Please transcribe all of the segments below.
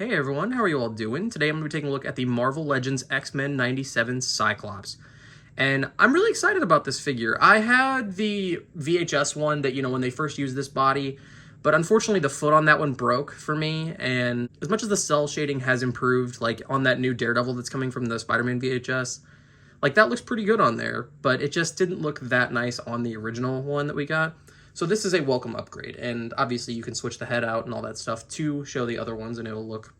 Hey everyone, how are you all doing? Today I'm going to be taking a look at the Marvel Legends X-Men 97 Cyclops. And I'm really excited about this figure. I had the VHS one that, when they first used this body, but unfortunately the foot on that one broke for me, and as much as the cell shading has improved, like on that new Daredevil that's coming from the Spider-Man VHS, like that looks pretty good on there, but it just didn't look that nice on the original one that we got. So this is a welcome upgrade, and obviously you can switch the head out and all that stuff to show the other ones, and it'll look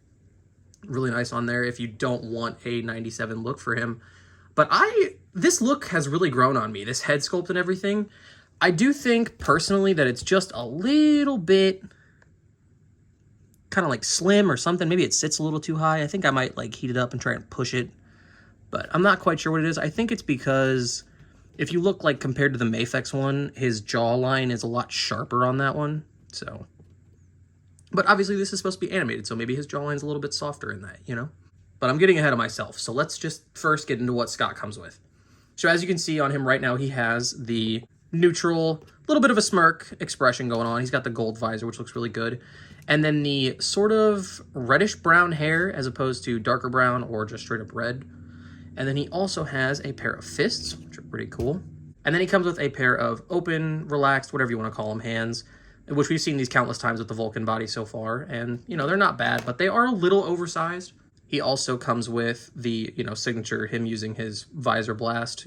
really nice on there if you don't want a 97 look for him. But this look has really grown on me, this head sculpt and everything. I do think, personally, that it's just a little bit kind of like slim or something. Maybe it sits a little too high. I think I might like heat it up and try and push it, but I'm not quite sure what it is. I think it's because if you look like compared to the Mafex one, his jawline is a lot sharper on that one. So, but obviously this is supposed to be animated, so maybe his jawline's a little bit softer in that, But I'm getting ahead of myself, so let's just first get into what Scott comes with. So as you can see on him right now, he has the neutral, little bit of a smirk expression going on. He's got the gold visor, which looks really good. And then the sort of reddish brown hair as opposed to darker brown or just straight up red. And then he also has a pair of fists, which are pretty cool. And then he comes with a pair of open, relaxed, whatever you want to call them, hands, which we've seen these countless times with the Vulcan body so far. And, they're not bad, but they are a little oversized. He also comes with the, signature, him using his visor blast,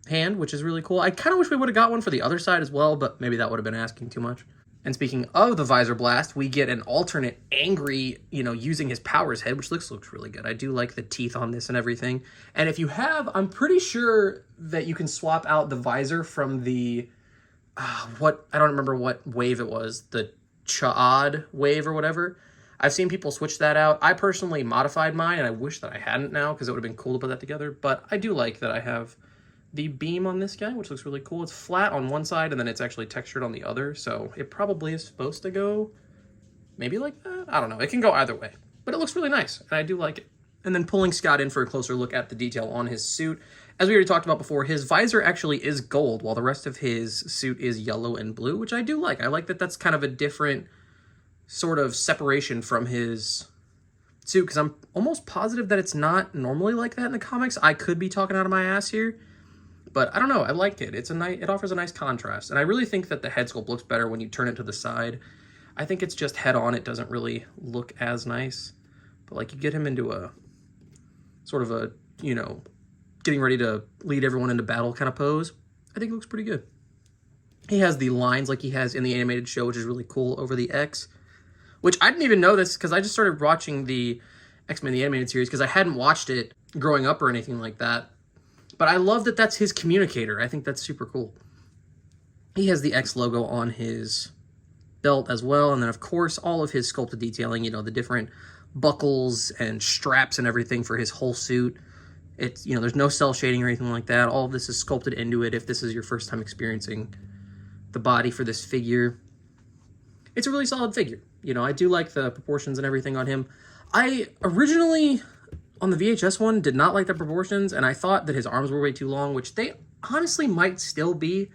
hand, which is really cool. I kind of wish we would have got one for the other side as well, but maybe that would have been asking too much. And speaking of the visor blast, we get an alternate angry, using his powers head, which looks really good. I do like the teeth on this and everything. And if you have, I'm pretty sure that you can swap out the visor from the, I don't remember what wave it was, the Cha'ad wave or whatever. I've seen people switch that out. I personally modified mine, and I wish that I hadn't now because it would have been cool to put that together. But I do like that I have the beam on this guy, which looks really cool. It's flat on one side, and then it's actually textured on the other, so it probably is supposed to go maybe like that. I don't know. It can go either way, but it looks really nice, and I do like it. And then pulling Scott in for a closer look at the detail on his suit. As we already talked about before, his visor actually is gold, while the rest of his suit is yellow and blue, which I do like. I like that that's kind of a different sort of separation from his suit, because I'm almost positive that it's not normally like that in the comics. I could be talking out of my ass here, but I don't know. I liked it. It offers a nice contrast, and I really think that the head sculpt looks better when you turn it to the side. I think it's just head on. It doesn't really look as nice, but like you get him into a sort of a, getting ready to lead everyone into battle kind of pose. I think it looks pretty good. He has the lines like he has in the animated show, which is really cool over the X, which I didn't even know this because I just started watching the X-Men the Animated Series because I hadn't watched it growing up or anything like that. But I love that that's his communicator. I think that's super cool. He has the X logo on his belt as well. And then, of course, all of his sculpted detailing, the different buckles and straps and everything for his whole suit. It's, there's no cell shading or anything like that. All of this is sculpted into it if this is your first time experiencing the body for this figure. It's a really solid figure. I do like the proportions and everything on him. I originally, on the VHS one, did not like the proportions, and I thought that his arms were way too long, which they honestly might still be,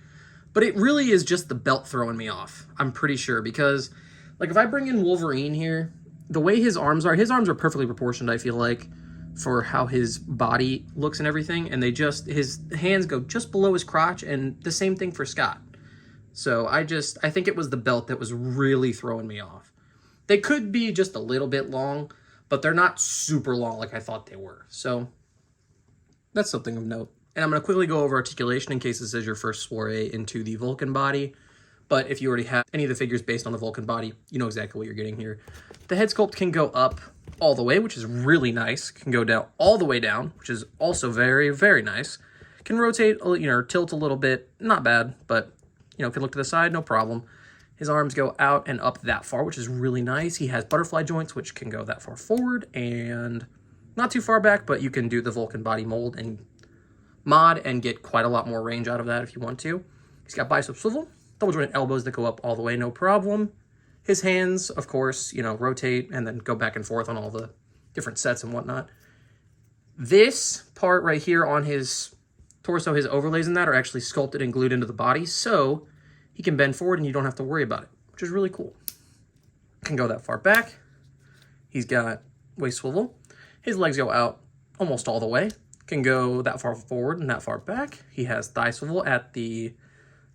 but it really is just the belt throwing me off, I'm pretty sure, because, like, if I bring in Wolverine here, the way his arms are perfectly proportioned, I feel like, for how his body looks and everything, and his hands go just below his crotch, and the same thing for Scott. So I think it was the belt that was really throwing me off. They could be just a little bit long, but they're not super long like I thought they were. So that's something of note. And I'm going to quickly go over articulation in case this is your first foray into the Vulcan body. But if you already have any of the figures based on the Vulcan body, you know exactly what you're getting here. The head sculpt can go up all the way, which is really nice. Can go down all the way down, which is also very, very nice. Can rotate, tilt a little bit. Not bad, but, can look to the side, no problem. His arms go out and up that far, which is really nice. He has butterfly joints, which can go that far forward and not too far back, but you can do the Vulcan body mold and mod and get quite a lot more range out of that if you want to. He's got bicep swivel, double jointed elbows that go up all the way, no problem. His hands, of course, rotate and then go back and forth on all the different sets and whatnot. This part right here on his torso, his overlays and that are actually sculpted and glued into the body, so he can bend forward and you don't have to worry about it, which is really cool. Can go that far back. He's got waist swivel. His legs go out almost all the way. Can go that far forward and that far back. He has thigh swivel at the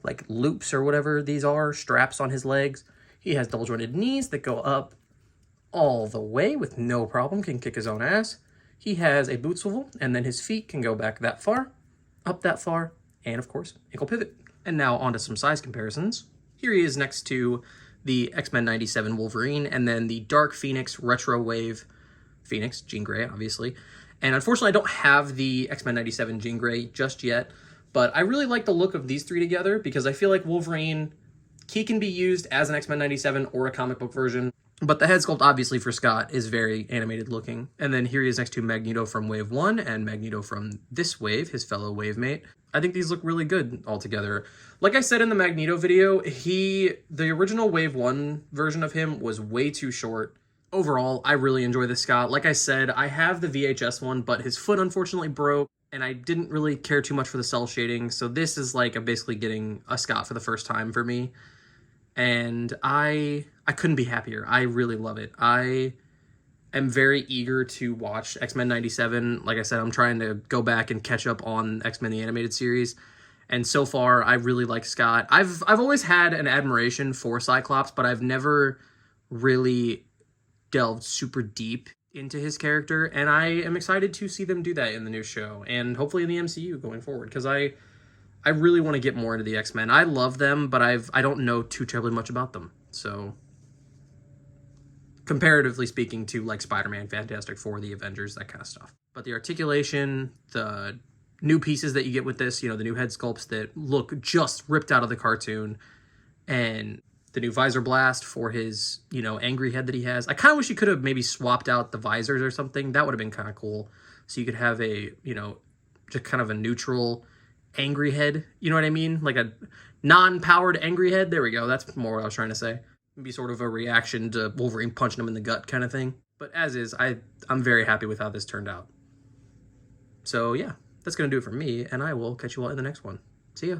like loops or whatever these are, straps on his legs. He has double jointed knees that go up all the way with no problem, can kick his own ass. He has a boot swivel, and then his feet can go back that far, up that far, and of course, ankle pivot. And now on to some size comparisons. Here he is next to the X-Men 97 Wolverine, and then the Dark Phoenix Retro Wave Phoenix, Jean Grey, obviously. And unfortunately, I don't have the X-Men 97 Jean Grey just yet, but I really like the look of these three together because I feel like Wolverine, he can be used as an X-Men 97 or a comic book version, but the head sculpt, obviously, for Scott is very animated looking. And then here he is next to Magneto from Wave 1 and Magneto from this wave, his fellow wave mate. I think these look really good all together. Like I said in the Magneto video, the original Wave 1 version of him was way too short. Overall, I really enjoy the Scott. Like I said, I have the VHS one, but his foot unfortunately broke, and I didn't really care too much for the cell shading, so this is like basically getting a Scott for the first time for me. And I couldn't be happier. I really love it. I am very eager to watch X-Men 97. Like I said, I'm trying to go back and catch up on X-Men the Animated Series. And so far, I really like Scott. I've always had an admiration for Cyclops, but I've never really delved super deep into his character, and I am excited to see them do that in the new show, and hopefully in the MCU going forward, because I really want to get more into the X-Men. I love them, but I don't know too terribly much about them, so comparatively speaking to like Spider-Man, Fantastic Four, the Avengers, that kind of stuff. But the articulation, the new pieces that you get with this, the new head sculpts that look just ripped out of the cartoon, and the new visor blast for his, angry head that he has. I kind of wish he could have maybe swapped out the visors or something. That would have been kind of cool. So you could have a, just kind of a neutral angry head. You know what I mean? Like a non-powered angry head. There we go. That's more what I was trying to say. Maybe sort of a reaction to Wolverine punching him in the gut kind of thing. But as is, I'm very happy with how this turned out. So yeah, that's going to do it for me, and I will catch you all in the next one. See ya.